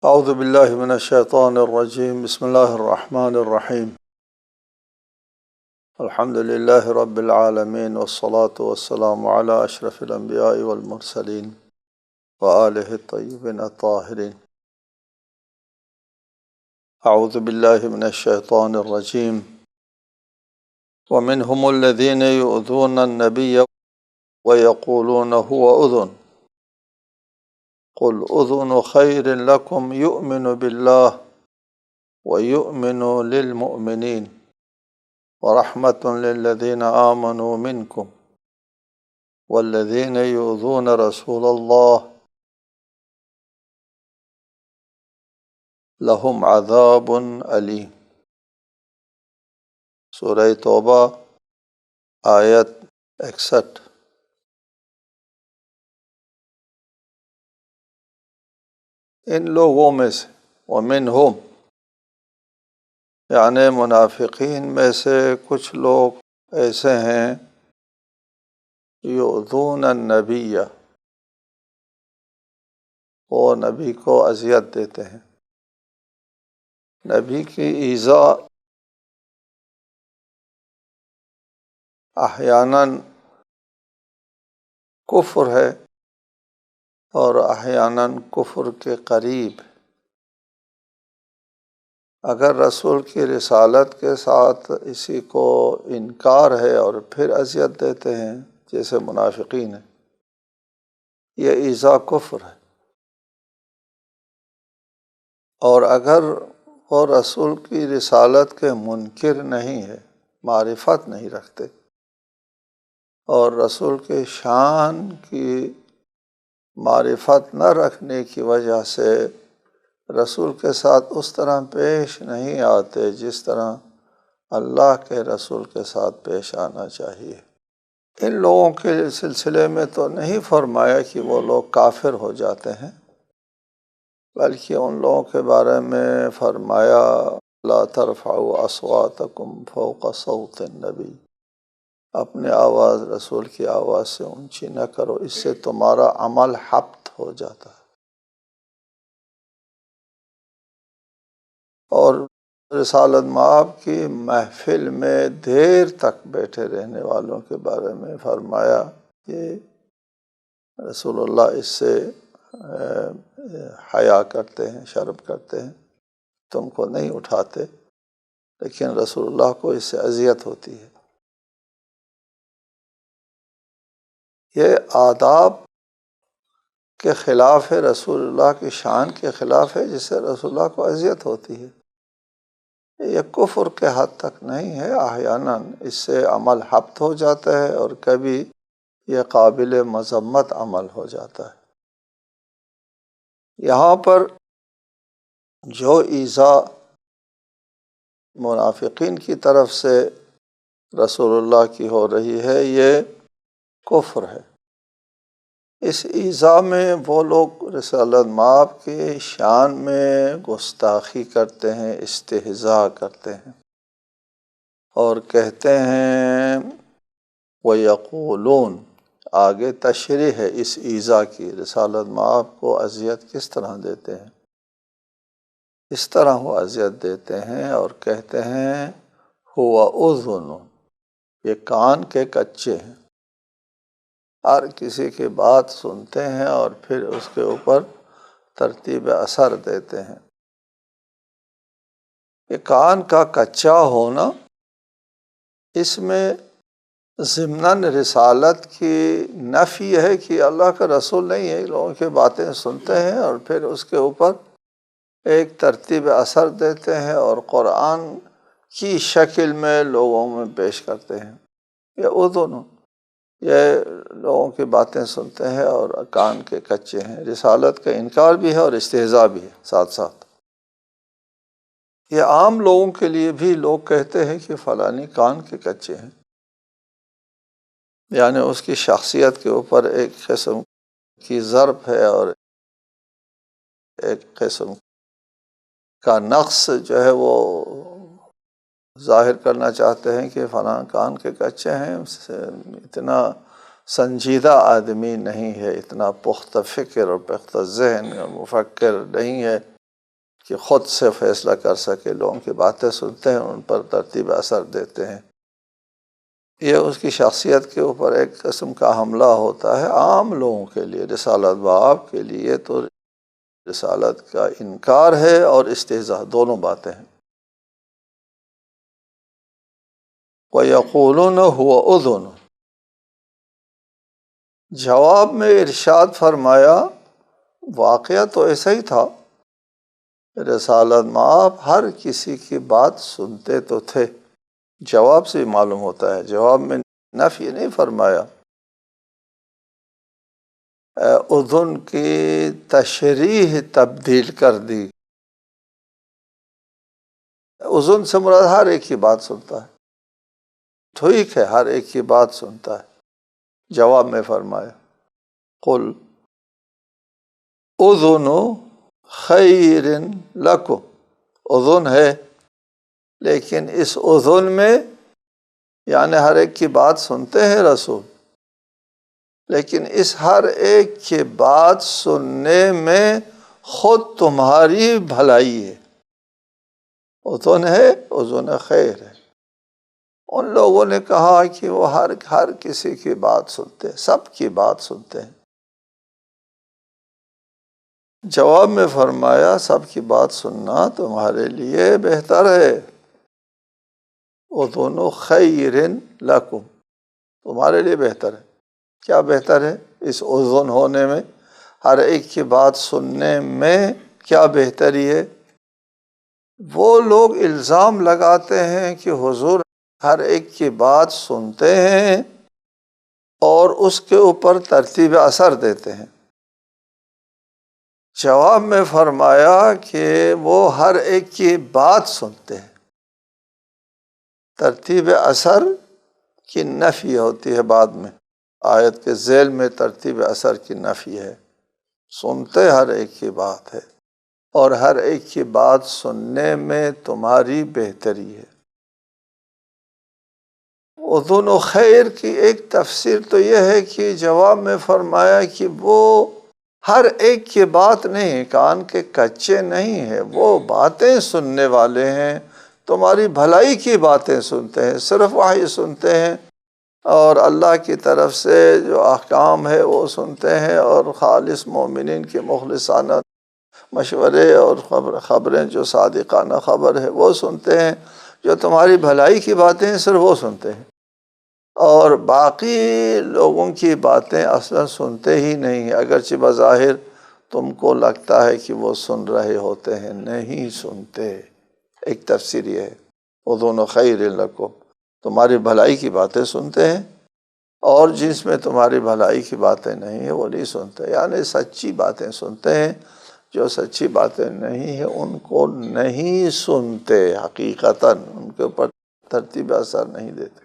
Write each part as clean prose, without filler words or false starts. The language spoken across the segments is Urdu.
اعوذ باللہ من الشیطان الرجیم بسم اللہ الرحمن الرحیم الحمد للہ رب العالمین والصلاة والسلام علی اشرف الانبیاء والمرسلین وآلہ الطیبین الطاہرین۔ اعوذ باللہ من الشیطان الرجیم ومنہم الذین یؤذون النبی ویقولون هو اذن قل اذن خیر لکم یؤمن باللہ ویؤمن للمؤمنین ورحمة للذین آمنوا منکم والذین یؤذون رسول اللہ لہم عذاب علیم۔ سورہ توبہ آیت 61۔ ان لوگوں میں سے ومنہم یعنی منافقین میں سے کچھ لوگ ایسے ہیں یؤذون النبی، وہ نبی کو اذیت دیتے ہیں۔ نبی کی ایذاء احیاناً کفر ہے اور احیاناً کفر کے قریب۔ اگر رسول کی رسالت کے ساتھ اسی کو انکار ہے اور پھر اذیت دیتے ہیں جیسے منافقین ہیں، یہ ایذاء کفر ہے۔ اور اگر وہ رسول کی رسالت کے منکر نہیں ہے، معرفت نہیں رکھتے، اور رسول کے شان کی معرفت نہ رکھنے کی وجہ سے رسول کے ساتھ اس طرح پیش نہیں آتے جس طرح اللہ کے رسول کے ساتھ پیش آنا چاہیے، ان لوگوں کے سلسلے میں تو نہیں فرمایا کہ وہ لوگ کافر ہو جاتے ہیں، بلکہ ان لوگوں کے بارے میں فرمایا لا ترفعوا اصواتکم فوق صوت النبی، اپنے آواز رسول کی آواز سے اونچی نہ کرو، اس سے تمہارا عمل حبط ہو جاتا ہے۔ اور رسالت مآب کی محفل میں دیر تک بیٹھے رہنے والوں کے بارے میں فرمایا کہ رسول اللہ اس سے حیا کرتے ہیں، شرم کرتے ہیں، تم کو نہیں اٹھاتے، لیکن رسول اللہ کو اس سے اذیت ہوتی ہے۔ یہ آداب کے خلاف ہے، رسول اللہ کی شان کے خلاف ہے، جس سے رسول اللہ کو اذیت ہوتی ہے۔ یہ کفر کے حد تک نہیں ہے، احیاناً اس سے عمل حبط ہو جاتا ہے اور کبھی یہ قابل مذمت عمل ہو جاتا ہے۔ یہاں پر جو ایذاء منافقین کی طرف سے رسول اللہ کی ہو رہی ہے یہ کفر ہے۔ اس ایذاء میں وہ لوگ رسالت مآب کی شان میں گستاخی کرتے ہیں، استہزاء کرتے ہیں اور کہتے ہیں وَيَقُولُونَ، آگے تشریح ہے اس ایذاء کی، رسالت مآب کو اذیت کس طرح دیتے ہیں، اس طرح وہ اذیت دیتے ہیں اور کہتے ہیں ہُوَ أُذُنٌ، یہ کان کے کچے ہیں، ہر کسی کی بات سنتے ہیں اور پھر اس کے اوپر ترتیب اثر دیتے ہیں۔ یہ کان کا کچا ہونا، اس میں ضمناً رسالت کی نفی ہے کہ اللہ کا رسول نہیں ہے، لوگوں کی باتیں سنتے ہیں اور پھر اس کے اوپر ایک ترتیب اثر دیتے ہیں اور قرآن کی شکل میں لوگوں میں پیش کرتے ہیں۔ یہ اذن، یہ لوگوں کی باتیں سنتے ہیں اور کان کے کچے ہیں، رسالت کا انکار بھی ہے اور استہزاء بھی ہے ساتھ ساتھ۔ یہ عام لوگوں کے لیے بھی لوگ کہتے ہیں کہ فلانی کان کے کچے ہیں، یعنی اس کی شخصیت کے اوپر ایک قسم کی ضرب ہے اور ایک قسم کا نقص جو ہے وہ ظاہر کرنا چاہتے ہیں کہ فلاں کان کے کچے ہیں، اتنا سنجیدہ آدمی نہیں ہے، اتنا پختہ فکر اور پختہ ذہن اور مفکر نہیں ہے، کہ خود سے فیصلہ کر سکے، لوگوں کی باتیں سنتے ہیں، ان پر ترتیب اثر دیتے ہیں۔ یہ اس کی شخصیت کے اوپر ایک قسم کا حملہ ہوتا ہے عام لوگوں کے لیے۔ رسالت باب کے لیے تو رسالت کا انکار ہے اور استہزاء، دونوں باتیں ہیں۔ وَيَقُولُونَ هُوَ أُذُنٌ، جواب میں ارشاد فرمایا واقعہ تو ایسا ہی تھا، رسالت مآب ہر کسی کی بات سنتے تو تھے۔ جواب سے معلوم ہوتا ہے، جواب میں نفی نہیں فرمایا، اذن کی تشریح تبدیل کر دی۔ اذن سے مراد ہر ایک کی بات سنتا ہے، ٹھیک ہے، ہر ایک کی بات سنتا ہے۔ جواب میں فرمایا قل اذن خیر لکم، اذن ہے لیکن اس اذن میں یعنی ہر ایک کی بات سنتے ہیں رسول، لیکن اس ہر ایک کی بات سننے میں خود تمہاری بھلائی ہے۔ اذن ہے، اذن خیر ہے۔ ان لوگوں نے کہا کہ وہ ہر کسی کی بات سنتے ہیں، سب کی بات سنتے ہیں۔ جواب میں فرمایا سب کی بات سننا تمہارے لیے بہتر ہے، اذن خیر لکم، تمہارے لیے بہتر ہے۔ کیا بہتر ہے اس اذن ہونے میں، ہر ایک کی بات سننے میں کیا بہتری ہے؟ وہ لوگ الزام لگاتے ہیں کہ حضور ہر ایک کی بات سنتے ہیں اور اس کے اوپر ترتیب اثر دیتے ہیں۔ جواب میں فرمایا کہ وہ ہر ایک کی بات سنتے ہیں، ترتیب اثر کی نفی ہوتی ہے بعد میں، آیت کے ذیل میں ترتیب اثر کی نفی ہے، سنتے ہر ایک کی بات ہے اور ہر ایک کی بات سننے میں تمہاری بہتری ہے۔ اذن و خیر کی ایک تفسیر تو یہ ہے کہ جواب میں فرمایا کہ وہ ہر ایک کی بات نہیں، کان کے کچے نہیں ہیں، وہ باتیں سننے والے ہیں، تمہاری بھلائی کی باتیں سنتے ہیں، صرف وحی سنتے ہیں اور اللہ کی طرف سے جو احکام ہے وہ سنتے ہیں، اور خالص مومنین کے مخلصانہ مشورے اور خبریں جو صادقانہ خبر ہے وہ سنتے ہیں، جو تمہاری بھلائی کی باتیں ہیں صرف وہ سنتے ہیں، اور باقی لوگوں کی باتیں اصلا سنتے ہی نہیں ہیں، اگرچہ بظاہر تم کو لگتا ہے کہ وہ سن رہے ہوتے ہیں، نہیں سنتے۔ ایک تفسیر یہ ہے اذن خیر لکم، تمہاری بھلائی کی باتیں سنتے ہیں، اور جس میں تمہاری بھلائی کی باتیں نہیں ہیں وہ نہیں سنتے، یعنی سچی باتیں سنتے ہیں، جو سچی باتیں نہیں ہیں ان کو نہیں سنتے، حقیقتاً ان کے اوپر ترتیب اثر نہیں دیتے۔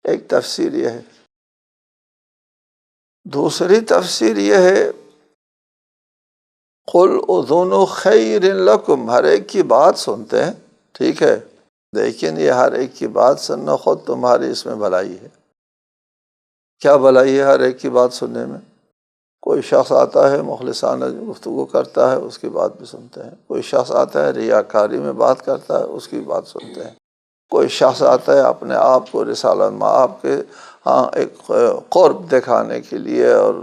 ایک تفسیر یہ ہے۔ دوسری تفسیر یہ ہے قل اذن خیر لکم، ہر ایک کی بات سنتے ہیں، ٹھیک ہے، لیکن یہ ہر ایک کی بات سننا خود تمہاری اس میں بھلائی ہے۔ کیا بھلائی ہے ہر ایک کی بات سننے میں؟ کوئی شخص آتا ہے مخلصانہ گفتگو کرتا ہے، اس کی بات بھی سنتے ہیں۔ کوئی شخص آتا ہے ریاکاری میں بات کرتا ہے، اس کی بات سنتے ہیں۔ کوئی شخص آتا ہے اپنے آپ کو رسالت مآب کے ایک قرب دکھانے کے لیے اور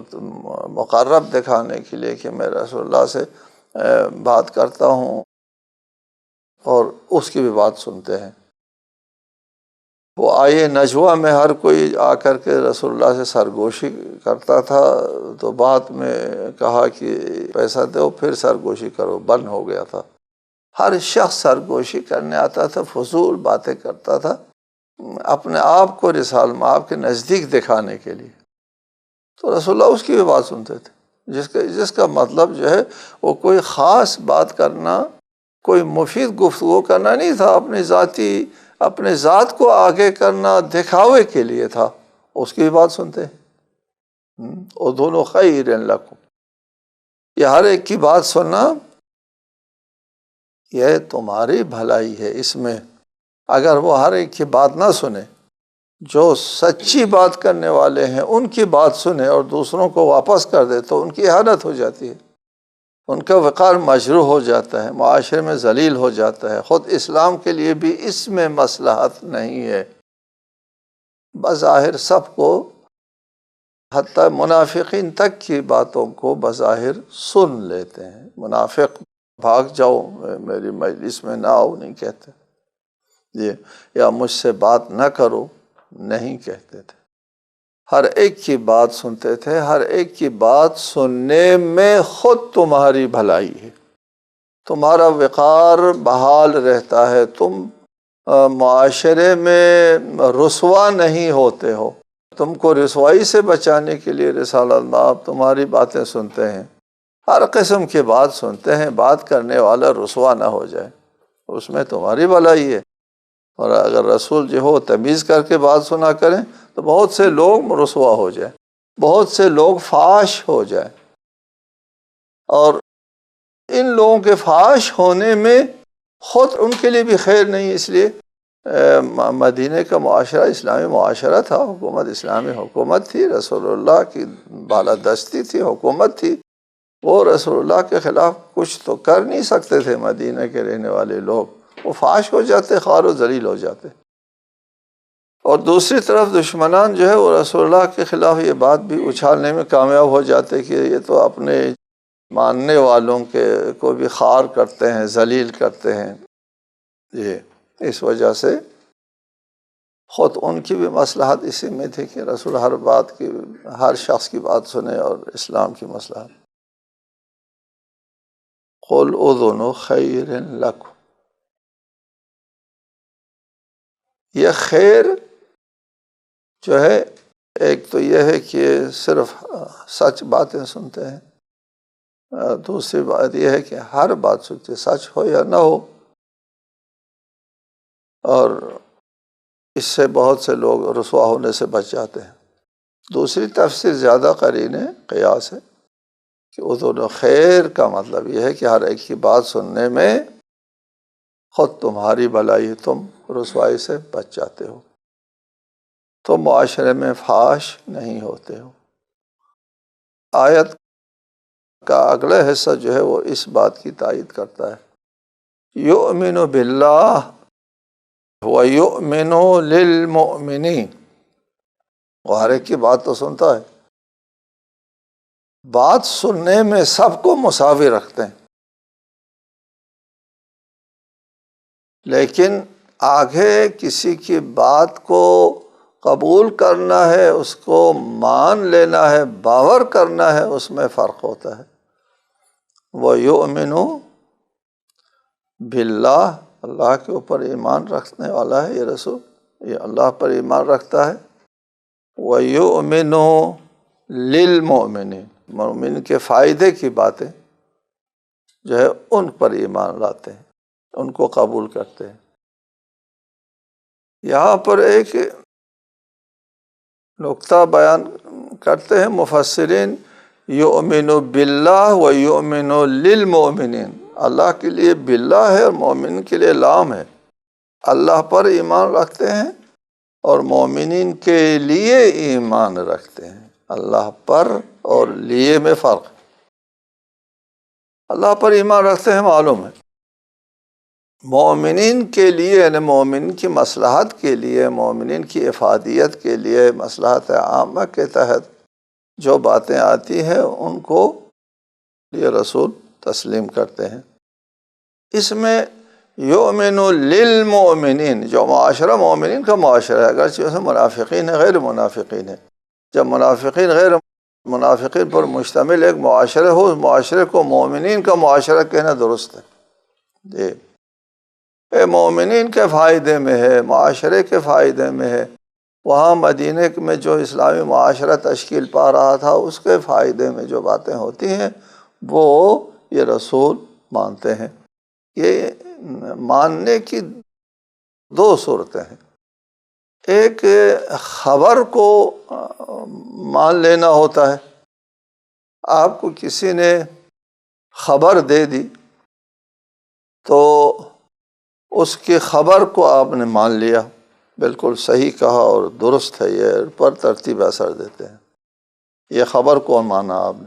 مقرب دکھانے کے لیے کہ میں رسول اللہ سے بات کرتا ہوں، اور اس کی بھی بات سنتے ہیں۔ وہ آئے نجوہ میں ہر کوئی آ کر کے رسول اللہ سے سرگوشی کرتا تھا، تو بعد میں کہا کہ پیسہ دو پھر سرگوشی کرو، بند ہو گیا تھا۔ ہر شخص سرگوشی کرنے آتا تھا، فضول باتیں کرتا تھا، اپنے آپ کو رسالت مآب کے نزدیک دکھانے کے لیے، تو رسول اللہ اس کی بھی بات سنتے تھے، جس کا مطلب جو ہے وہ کوئی خاص بات کرنا، کوئی مفید گفتگو کرنا نہیں تھا، اپنے ذات کو آگے کرنا، دکھاوے کے لیے تھا، اس کی بھی بات سنتے ہیں۔ اذن خیر لکم، یہ ہر ایک کی بات سننا یہ تمہاری بھلائی ہے اس میں۔ اگر وہ ہر ایک کی بات نہ سنے، جو سچی بات کرنے والے ہیں ان کی بات سنے اور دوسروں کو واپس کر دے تو ان کی اہانت ہو جاتی ہے۔ ان کا وقار مجروح ہو جاتا ہے، معاشرے میں ذلیل ہو جاتا ہے۔ خود اسلام کے لیے بھی اس میں مصلحت نہیں ہے۔ بظاہر سب کو، حتیٰ منافقین تک کی باتوں کو بظاہر سن لیتے ہیں۔ منافق بھاگ جاؤ، میری مجلس میں نہ آؤ نہیں کہتے جی، یا مجھ سے بات نہ کرو نہیں کہتے تھے، ہر ایک کی بات سنتے تھے۔ ہر ایک کی بات سننے میں خود تمہاری بھلائی ہے، تمہارا وقار بحال رہتا ہے، تم معاشرے میں رسوا نہیں ہوتے ہو۔ تم کو رسوائی سے بچانے کے لیے رسالت مآب تمہاری باتیں سنتے ہیں، ہر قسم کی بات سنتے ہیں، بات کرنے والا رسوا نہ ہو جائے، اس میں تمہاری بھلائی ہے۔ اور اگر رسول جو ہو تمیز کر کے بات سنا کریں تو بہت سے لوگ رسوا ہو جائیں، بہت سے لوگ فاش ہو جائیں، اور ان لوگوں کے فاش ہونے میں خود ان کے لیے بھی خیر نہیں۔ اس لیے مدینہ کا معاشرہ اسلامی معاشرہ تھا، حکومت اسلامی حکومت تھی، رسول اللہ کی بالادستی تھی، حکومت تھی، وہ رسول اللہ کے خلاف کچھ تو کر نہیں سکتے تھے۔ مدینہ کے رہنے والے لوگ وہ فاش ہو جاتے، خوار و ذلیل ہو جاتے۔ اور دوسری طرف دشمنان جو ہے وہ رسول اللہ کے خلاف یہ بات بھی اچھالنے میں کامیاب ہو جاتے کہ یہ تو اپنے ماننے والوں کے کو بھی خوار کرتے ہیں، ذلیل کرتے ہیں۔ یہ اس وجہ سے خود ان کی بھی مصلحت اسی میں تھی کہ رسول ہر بات کی، ہر شخص کی بات سنے، اور اسلام کی مصلحت۔ قُلْ أُذُنُ خَيْرٍ لَكُمْ، یہ خیر جو ہے، ایک تو یہ ہے کہ صرف سچ باتیں سنتے ہیں، دوسری بات یہ ہے کہ ہر بات سنتے، سچ ہو یا نہ ہو، اور اس سے بہت سے لوگ رسوا ہونے سے بچ جاتے ہیں۔ دوسری تفسیر زیادہ قرین قیاس ہے کہ اذن خیر کا مطلب یہ ہے کہ ہر ایک کی بات سننے میں خود تمہاری بھلائی ہے، تم رسوائی سے بچ جاتے ہو، تم معاشرے میں فاش نہیں ہوتے ہو۔ آیت کا اگلا حصہ جو ہے وہ اس بات کی تائید کرتا ہے، یؤمن باللہ وَيُؤْمِنُ لِلْمُؤْمِنِينَ، وہ ہر ایک کی بات تو سنتا ہے، بات سننے میں سب کو مساوی رکھتے ہیں، لیکن آگے کسی کی بات کو قبول کرنا ہے، اس کو مان لینا ہے، باور کرنا ہے، اس میں فرق ہوتا ہے۔ وَيُؤْمِنُ بِاللَّهِ، اللہ کے اوپر ایمان رکھنے والا ہے یہ رسول، یہ اللہ پر ایمان رکھتا ہے۔ وَيُؤْمِنُ لِلْمُؤْمِنِينَ، مومن کے فائدے کی باتیں جو ہے ان پر ایمان لاتے ہیں، ان کو قبول کرتے ہیں۔ یہاں پر ایک نقطہ بیان کرتے ہیں مفسرین، یؤمن باللہ و یؤمن للمؤمنین، اللہ کے لیے باللہ ہے اور مومن کے لیے لام ہے، اللہ پر ایمان رکھتے ہیں اور مومنین کے لیے ایمان رکھتے ہیں۔ اللہ پر اور لیے میں فرق، اللہ پر ایمان رکھتے ہیں معلوم ہے، مومنین کے لیے یعنی مومن کی مصلحت کے لیے، مومنین کی افادیت کے لیے، مصلحت عامہ کے تحت جو باتیں آتی ہیں ان کو یہ رسول تسلیم کرتے ہیں۔ اس میں یؤمن للمؤمنین، جو معاشرہ مومنین کا معاشرہ ہے، اگرچہ اس میں منافقین ہے، غیر منافقین ہے، جب منافقین غیر منافقین پر مشتمل ایک معاشرہ ہو، اس معاشرے کو مومنین کا معاشرہ کہنا درست ہے۔ جی، مومنین کے فائدے میں ہے، معاشرے کے فائدے میں ہے، وہاں مدینہ میں جو اسلامی معاشرہ تشکیل پا رہا تھا اس کے فائدے میں جو باتیں ہوتی ہیں وہ یہ رسول مانتے ہیں۔ یہ ماننے کی دو صورتیں ہیں، ایک خبر کو مان لینا ہوتا ہے، آپ کو کسی نے خبر دے دی تو اس کی خبر کو آپ نے مان لیا، بالکل صحیح کہا اور درست ہے، یہ پر ترتیب اثر دیتے ہیں، یہ خبر کو مانا آپ نے۔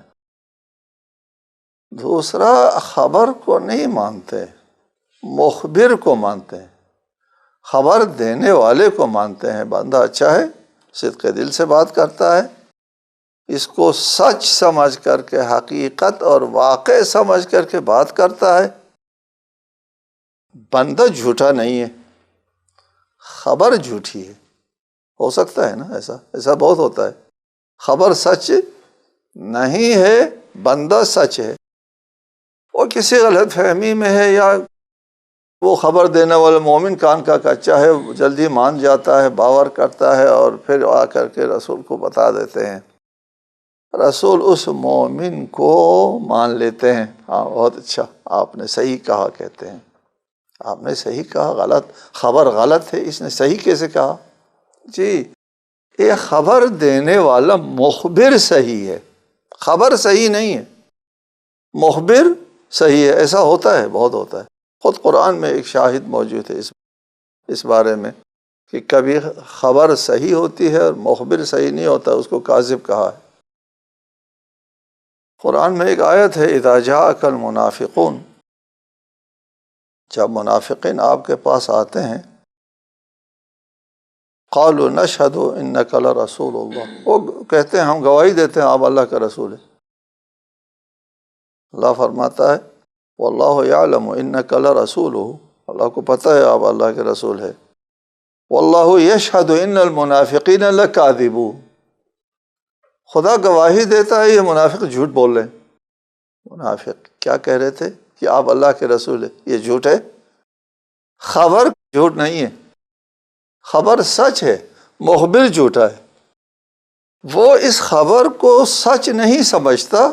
دوسرا خبر کو نہیں مانتے، مخبر کو مانتے ہیں، خبر دینے والے کو مانتے ہیں۔ بندہ اچھا ہے، صدق دل سے بات کرتا ہے، اس کو سچ سمجھ کر کے، حقیقت اور واقع سمجھ کر کے بات کرتا ہے۔ بندہ جھوٹا نہیں ہے، خبر جھوٹی ہے۔ ہو سکتا ہے نا، ایسا بہت ہوتا ہے، خبر سچ نہیں ہے، بندہ سچ ہے۔ وہ کسی غلط فہمی میں ہے، یا وہ خبر دینے والا مومن کان کا کچا ہے، جلدی مان جاتا ہے، باور کرتا ہے، اور پھر آ کر کے رسول کو بتا دیتے ہیں۔ رسول اس مومن کو مان لیتے ہیں، ہاں بہت اچھا، آپ نے صحیح کہا، کہتے ہیں آپ نے صحیح کہا، غلط خبر غلط ہے، اس نے صحیح کیسے کہا؟ جی، یہ خبر دینے والا مخبر صحیح ہے، خبر صحیح نہیں ہے، مخبر صحیح ہے۔ ایسا ہوتا ہے، بہت ہوتا ہے۔ خود قرآن میں ایک شاہد موجود ہے اس بارے میں کہ کبھی خبر صحیح ہوتی ہے اور مخبر صحیح نہیں ہوتا، اس کو کاذب کہا ہے۔ قرآن میں ایک آیت ہے، اذا جاءک المنافقون، جب منافقین آپ کے پاس آتے ہیں، قالوا نشہد انک لرسول اللہ، وہ کہتے ہیں ہم گواہی دیتے ہیں آپ اللہ کا رسول ہیں۔ اللہ فرماتا ہے واللہ یعلم انک لرسولہ، اللہ کو پتہ ہے آپ اللہ کے رسول ہے۔ واللہ یشہد ان المنافقین لکاذبون، خدا گواہی دیتا ہے یہ منافق جھوٹ بول رہے ہیں۔ منافق کیا کہہ رہے تھے کہ آپ اللہ کے رسول ہیں، یہ جھوٹ ہے۔ خبر جھوٹ نہیں ہے، خبر سچ ہے، مخبر جھوٹا ہے۔ وہ اس خبر کو سچ نہیں سمجھتا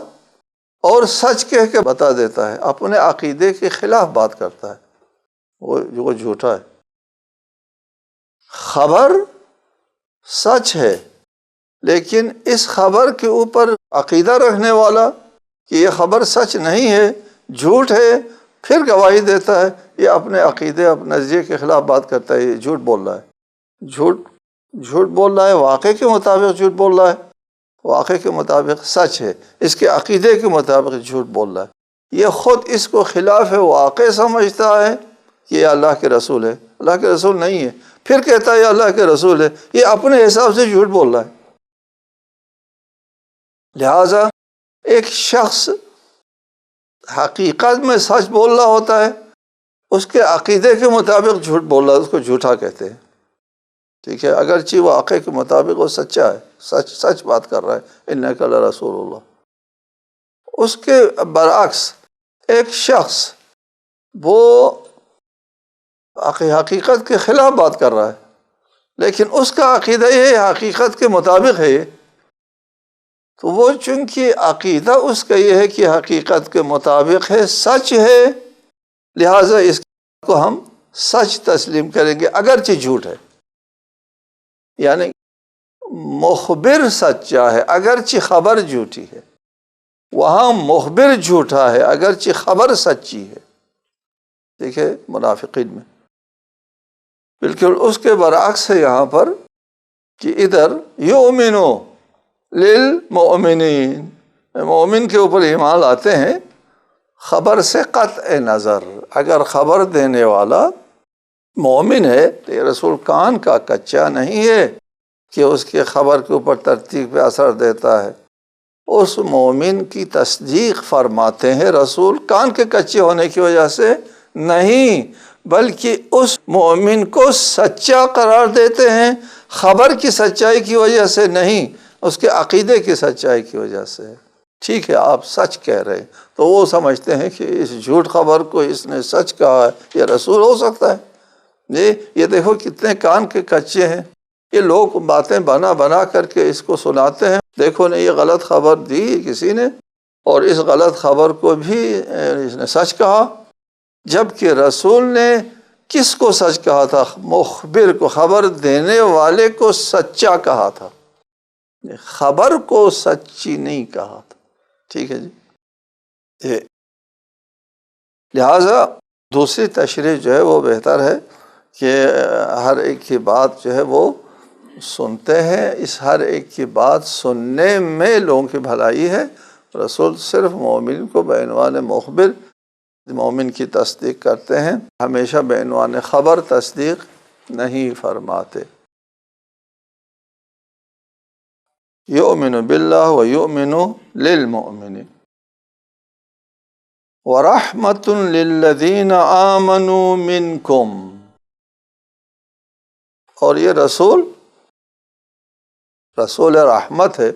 اور سچ کہہ کے بتا دیتا ہے، اپنے عقیدے کے خلاف بات کرتا ہے، وہ جھوٹا ہے۔ خبر سچ ہے، لیکن اس خبر کے اوپر عقیدہ رکھنے والا کہ یہ خبر سچ نہیں ہے، جھوٹ ہے، پھر گواہی دیتا ہے، یہ اپنے عقیدے، اپنے نظریے کے خلاف بات کرتا ہے، یہ جھوٹ بول رہا ہے۔ جھوٹ بول رہا ہے، واقع کے مطابق جھوٹ بول رہا ہے، واقع کے مطابق سچ ہے، اس کے عقیدے کے مطابق جھوٹ بول رہا ہے۔ یہ خود اس کو خلاف واقع سمجھتا ہے کہ یہ اللہ کے رسول ہے، اللہ کے رسول نہیں ہے، پھر کہتا ہے یہ اللہ کے رسول ہے، یہ اپنے حساب سے جھوٹ بول رہا ہے۔ لہٰذا ایک شخص حقیقت میں سچ بول رہا ہوتا ہے، اس کے عقیدے کے مطابق جھوٹ بول رہا ہے، اس کو جھوٹا کہتے ہیں، ٹھیک ہے، اگرچہ واقع کے مطابق وہ سچا ہے، سچ بات کر رہا ہے، انک لرسول اللہ۔ اس کے برعکس ایک شخص وہ حقیقت کے خلاف بات کر رہا ہے، لیکن اس کا عقیدہ یہ حقیقت کے مطابق ہے، تو وہ چونکہ عقیدہ اس کا یہ ہے کہ حقیقت کے مطابق ہے، سچ ہے، لہٰذا اس کو ہم سچ تسلیم کریں گے اگرچہ جھوٹ ہے۔ یعنی مخبر سچا ہے اگرچہ خبر جھوٹی ہے، وہاں مخبر جھوٹا ہے اگرچہ خبر سچی ہے، ٹھیک ہے، منافقین میں بالکل اس کے برعکس ہے یہاں پر کہ ادھر یؤمنو للمؤمنین، مومن کے اوپر ایمان لاتے ہیں خبر سے قطع نظر۔ اگر خبر دینے والا مومن ہے تو یہ رسول کان کا کچا نہیں ہے کہ اس کے خبر کے اوپر ترتیب پہ اثر دیتا ہے، اس مومن کی تصدیق فرماتے ہیں رسول کان کے کچے ہونے کی وجہ سے نہیں، بلکہ اس مومن کو سچا قرار دیتے ہیں خبر کی سچائی کی وجہ سے نہیں، اس کے عقیدے کی سچائی کی وجہ سے۔ ٹھیک ہے، آپ سچ کہہ رہے ہیں، تو وہ سمجھتے ہیں کہ اس جھوٹ خبر کو اس نے سچ کہا ہے، یہ رسول ہو سکتا ہے۔ جی، یہ دیکھو کتنے کان کے کچے ہیں، یہ لوگ باتیں بنا کر کے اس کو سناتے ہیں، دیکھو نے یہ غلط خبر دی کسی نے، اور اس غلط خبر کو بھی اس نے سچ کہا، جبکہ رسول نے کس کو سچ کہا تھا؟ مخبر کو، خبر دینے والے کو سچا کہا تھا، خبر کو سچی نہیں کہا تھا۔ ٹھیک ہے جی، لہٰذا دوسری تشریح جو ہے وہ بہتر ہے کہ ہر ایک کی بات جو ہے وہ سنتے ہیں، اس ہر ایک کی بات سننے میں لوگوں کی بھلائی ہے، رسول صرف مومن کو بعنوان مخبر مومن کی تصدیق کرتے ہیں، ہمیشہ بعنوان خبر تصدیق نہیں فرماتے۔ یؤمن باللہ و یؤمن للمؤمن ورحمۃ للذین آمنوا منکم، اور یہ رسول رحمت ہے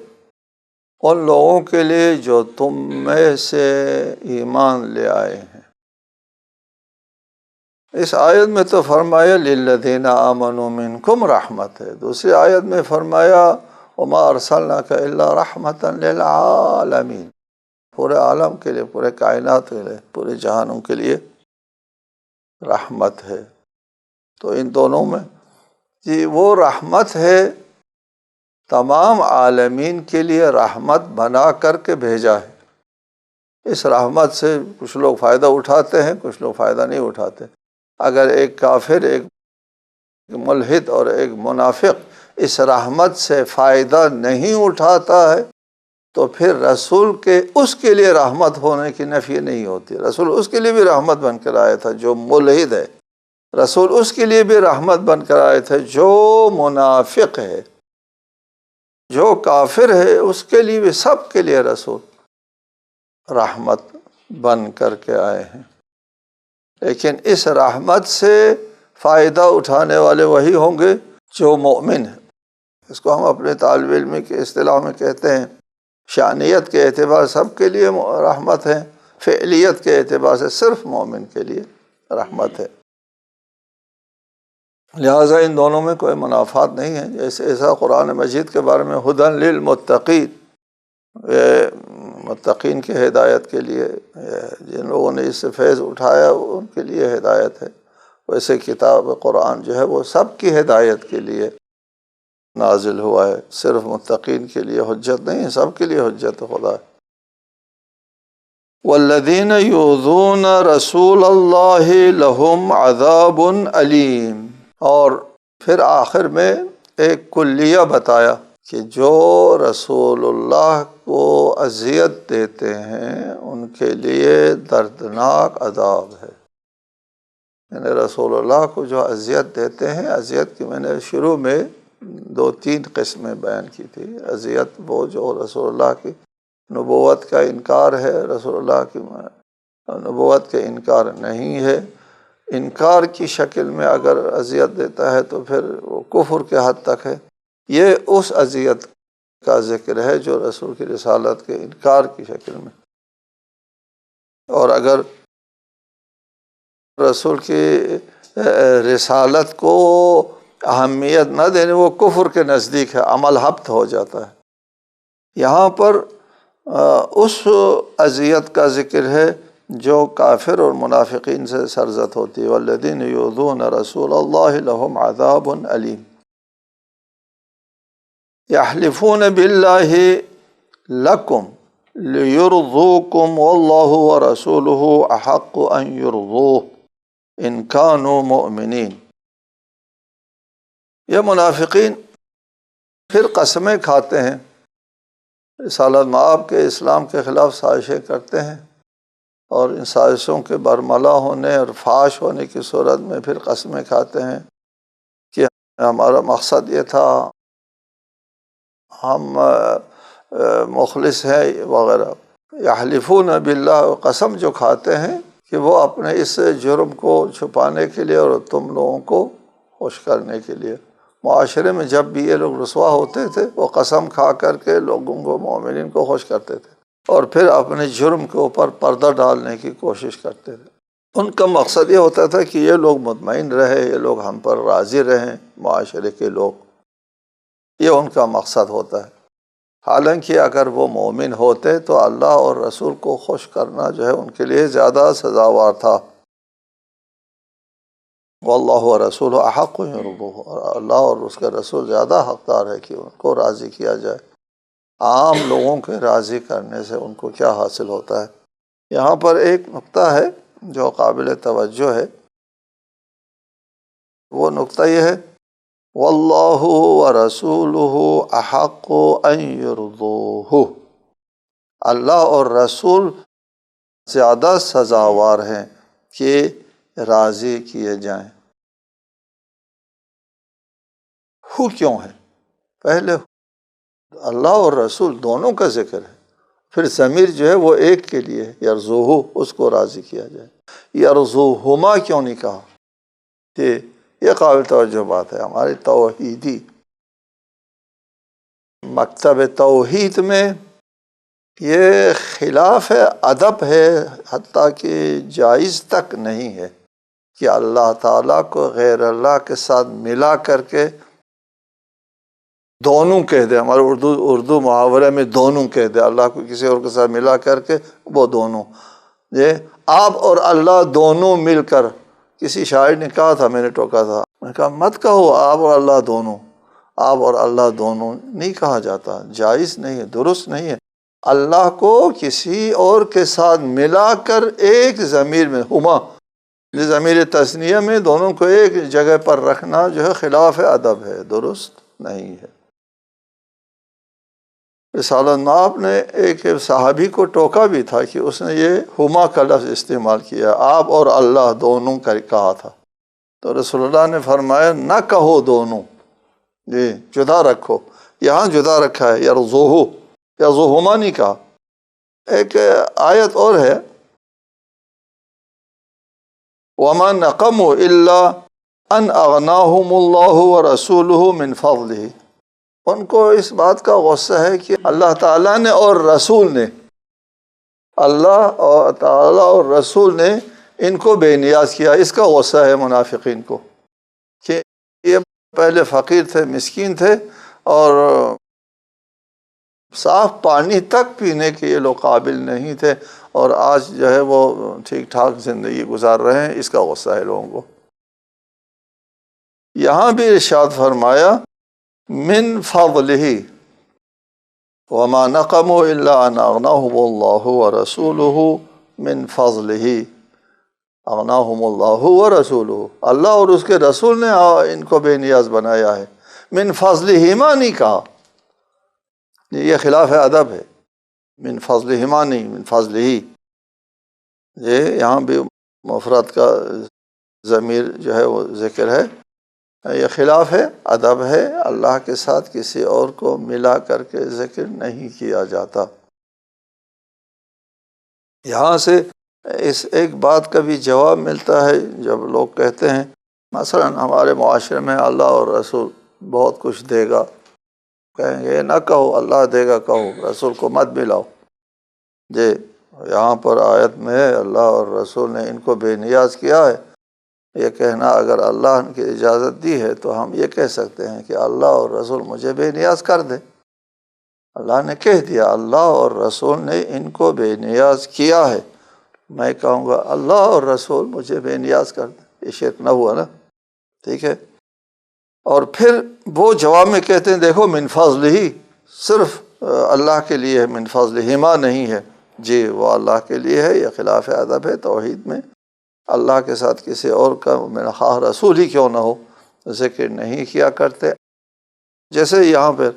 ان لوگوں کے لیے جو تم میں سے ایمان لے آئے ہیں۔ اس آیت میں تو فرمایا للذین آمنوا منکم رحمت ہے، دوسری آیت میں فرمایا وما ارسلناک الا رحمۃ للعالمین، پورے عالم کے لیے، پورے کائنات کے لیے، پورے جہانوں کے لیے رحمت ہے۔ تو ان دونوں میں جی وہ رحمت ہے، تمام عالمین کے لیے رحمت بنا کر کے بھیجا ہے۔ اس رحمت سے کچھ لوگ فائدہ اٹھاتے ہیں، کچھ لوگ فائدہ نہیں اٹھاتے۔ اگر ایک کافر، ایک ملحد اور ایک منافق اس رحمت سے فائدہ نہیں اٹھاتا ہے تو پھر رسول کے اس کے لیے رحمت ہونے کی نفی نہیں ہوتی۔ رسول اس کے لیے بھی رحمت بن کر آیا تھا جو ملحد ہے، رسول اس کے لیے بھی رحمت بن کر آئے تھے جو منافق ہے، جو کافر ہے، اس کے لیے بھی، سب کے لیے رسول رحمت بن کر کے آئے ہیں۔ لیکن اس رحمت سے فائدہ اٹھانے والے وہی ہوں گے جو مومن ہیں۔ اس کو ہم اپنے طالب علم کے اصطلاح میں کہتے ہیں، شانیت کے اعتبار سب کے لیے رحمت ہے، فعلیت کے اعتبار سے صرف مومن کے لیے رحمت ہے۔ لہٰذا ان دونوں میں کوئی منافات نہیں ہے۔ جیسے ایسا قرآن مجید کے بارے میں ہدی للمتقین، متقین کی ہدایت کے لیے، جن لوگوں نے اس سے فیض اٹھایا ان کے لیے ہدایت ہے، ویسے کتاب قرآن جو ہے وہ سب کی ہدایت کے لیے نازل ہوا ہے، صرف متقین کے لیے حجت نہیں ہے، سب کے لیے حجت خدا ہے۔ والذین یؤذون رسول اللہ لہم عذاب علیم، اور پھر آخر میں ایک کلیہ بتایا کہ جو رسول اللہ کو اذیت دیتے ہیں ان کے لیے دردناک عذاب ہے۔ یعنی رسول اللہ کو جو اذیت دیتے ہیں، اذیت کی میں نے شروع میں 2-3 قسمیں بیان کی تھی۔ اذیت وہ جو رسول اللہ کی نبوت کا انکار ہے، رسول اللہ کی نبوت کا انکار نہیں ہے، انکار کی شکل میں اگر اذیت دیتا ہے تو پھر وہ کفر کے حد تک ہے۔ یہ اس اذیت کا ذکر ہے جو رسول کی رسالت کے انکار کی شکل میں، اور اگر رسول کی رسالت کو اہمیت نہ دینے، وہ کفر کے نزدیک ہے، عمل ہبط ہو جاتا ہے۔ یہاں پر اس اذیت کا ذکر ہے جو کافر اور منافقین سے سرزد ہوتی ہے۔ والذین یؤذون رسول اللہ لہم عذاب علیم یحلفون باللہ لکم لیرضوکم واللہ ورسولہ احق ان یرضوہ ان کانوا مؤمنین۔ یہ منافقین پھر قسمیں کھاتے ہیں، رسالت مآب کے اسلام کے خلاف سازشیں کرتے ہیں، اور ان سازشوں کے برملا ہونے اور فاش ہونے کی صورت میں پھر قسمیں کھاتے ہیں کہ ہمارا مقصد یہ تھا، ہم مخلص ہیں وغیرہ۔ یحلفون باللہ، قسم جو کھاتے ہیں کہ وہ اپنے اس جرم کو چھپانے کے لیے اور تم لوگوں کو خوش کرنے کے لیے، معاشرے میں جب بھی یہ لوگ رسوا ہوتے تھے وہ قسم کھا کر کے لوگوں کو، مومنین کو خوش کرتے تھے، اور پھر اپنے جرم کے اوپر پردہ ڈالنے کی کوشش کرتے تھے۔ ان کا مقصد یہ ہوتا تھا کہ یہ لوگ مطمئن رہے، یہ لوگ ہم پر راضی رہیں، معاشرے کے لوگ، یہ ان کا مقصد ہوتا ہے۔ حالانکہ اگر وہ مومن ہوتے تو اللہ اور رسول کو خوش کرنا جو ہے ان کے لیے زیادہ سزاوار تھا۔ واللہ ورسولہ احق ان یرضوہ، اور اللہ اور اس کے رسول زیادہ حقدار ہے کہ ان کو راضی کیا جائے۔ عام لوگوں کے راضی کرنے سے ان کو کیا حاصل ہوتا ہے؟ یہاں پر ایک نقطہ ہے جو قابل توجہ ہے، وہ نقطہ یہ ہے واللہ ورسولہ احق ان یرضوہ، اللہ اور رسول زیادہ سزاوار ہیں کہ راضی کیے جائیں۔ ہو کیوں ہے؟ پہلے اللہ اور رسول دونوں کا ذکر ہے، پھر ضمیر جو ہے وہ ایک کے لیے ہے، یرزوہو، اس کو راضی کیا جائے۔ یرزوہما کیوں نہیں کہا؟ یہ قابل توجہ بات ہے۔ ہماری توحیدی مکتب توحید میں یہ خلاف ادب ہے، حتیٰ کہ جائز تک نہیں ہے کہ اللہ تعالیٰ کو غیر اللہ کے ساتھ ملا کر کے دونوں کہہ دے۔ ہمارے اردو محاورے میں دونوں کہہ دے، اللہ کو کسی اور کے ساتھ ملا کر کے وہ دونوں، یہ آپ اور اللہ دونوں مل کر۔ کسی شاعر نے کہا تھا، میں نے ٹوکا تھا، میں نے کہا مت کہو آپ اور اللہ دونوں، آپ اور اللہ دونوں نہیں کہا جاتا، جائز نہیں ہے، درست نہیں ہے۔ اللہ کو کسی اور کے ساتھ ملا کر ایک ضمیر میں، ہما ضمیر تثنیہ میں دونوں کو ایک جگہ پر رکھنا جو ہے خلاف ادب ہے، درست نہیں ہے۔ رسالہ ناب نے ایک صحابی کو ٹوکا بھی تھا کہ اس نے یہ ہما کا لفظ استعمال کیا، آپ اور اللہ دونوں کا کہا تھا، تو رسول اللہ نے فرمایا نہ کہو دونوں، جی جدا رکھو، یہاں جدا رکھا ہے، یرزوہو، یرزوہما نہیں کہا۔ ایک آیت اور ہے، وَمَا نَقَمُوا إِلَّا أَنْ أَغْنَاهُمُ اللَّهُ وَرَسُولُهُ مِنْ فَضْلِهِ۔ ان کو اس بات کا غصہ ہے کہ اللہ تعالیٰ نے اور رسول نے، اللہ اور تعالیٰ اور رسول نے ان کو بے نیاز کیا۔ اس کا غصہ ہے منافقین کو کہ یہ پہلے فقیر تھے، مسکین تھے، اور صاف پانی تک پینے کے یہ لوگ قابل نہیں تھے، اور آج جو ہے وہ ٹھیک ٹھاک زندگی گزار رہے ہیں۔ اس کا غصہ ہے لوگوں کو۔ یہاں بھی ارشاد فرمایا من فضلہ، وما نقموا الا ان اغناہم اللہ ورسولہ من فضلہ، اغناہم اللہ ورسولہ، اللہ اور اس کے رسول نے ان کو بے نیاز بنایا ہے۔ من فضلہما نہیں کہا، یہ خلاف ادب ہے، من فضلہما نہیں، من فضلہ۔ یہ یہاں بھی مفرد کا ضمیر جو ہے وہ ذکر ہے، یہ خلاف ہے ادب ہے، اللہ کے ساتھ کسی اور کو ملا کر کے ذکر نہیں کیا جاتا۔ یہاں سے اس ایک بات کا بھی جواب ملتا ہے، جب لوگ کہتے ہیں مثلا ہمارے معاشرے میں اللہ اور رسول بہت کچھ دے گا، کہیں گے نہ کہو اللہ دے گا، کہو رسول کو مت ملاؤ۔ جی یہاں پر آیت میں اللہ اور رسول نے ان کو بے نیاز کیا ہے، یہ کہنا اگر اللہ نے اجازت دی ہے تو ہم یہ کہہ سکتے ہیں کہ اللہ اور رسول مجھے بے نیاز کر دے۔ اللہ نے کہہ دیا اللہ اور رسول نے ان کو بے نیاز کیا ہے، میں کہوں گا اللہ اور رسول مجھے بے نیاز کر دے، یہ شرک نہ ہوا نا؟ ٹھیک ہے۔ اور پھر وہ جواب میں کہتے ہیں دیکھو من فضل ہی، صرف اللہ کے لیے ہے، من فضلہما نہیں ہے۔ جی وہ اللہ کے لیے ہے، یہ خلاف ادب ہے توحید میں۔ اللہ کے ساتھ کسی اور کا خواہ رسول ہی کیوں نہ ہو ذکر نہیں کیا کرتے۔ جیسے یہاں پر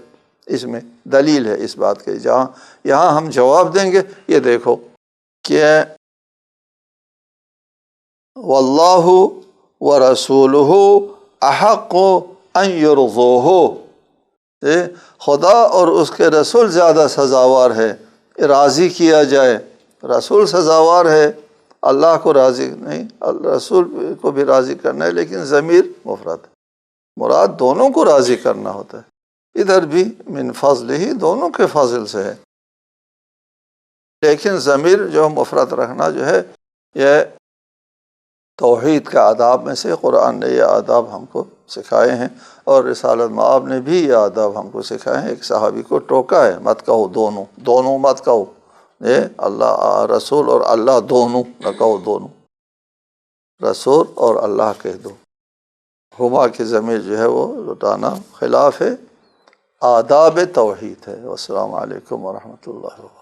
اس میں دلیل ہے اس بات کے، جہاں یہاں ہم جواب دیں گے، یہ دیکھو کہ واللہ ورسولہ احق ان یرضوہ، خدا اور اس کے رسول زیادہ سزاوار ہے راضی کیا جائے۔ رسول سزاوار ہے، اللہ کو راضی نہیں، رسول کو بھی راضی کرنا ہے، لیکن ضمیر مفرد ہے، مراد دونوں کو راضی کرنا ہوتا ہے۔ ادھر بھی من فضل ہی دونوں کے فضل سے ہے، لیکن ضمیر جو مفرد رکھنا جو ہے یہ توحید کا آداب میں سے قرآن نے یہ آداب ہم کو سکھائے ہیں، اور رسالت مآب نے بھی یہ آداب ہم کو سکھائے ہیں۔ ایک صحابی کو ٹوکا ہے مت کہو دونوں، دونوں مت کہو، اللہ رسول اور اللہ دونوں نہ کہو، دونوں رسول اور اللہ کہہ دو۔ ہما کی ضمیر جو ہے وہ لٹانا خلاف ہے آداب توحید ہے۔ والسلام علیکم ورحمۃ اللہ وبرکاتہ۔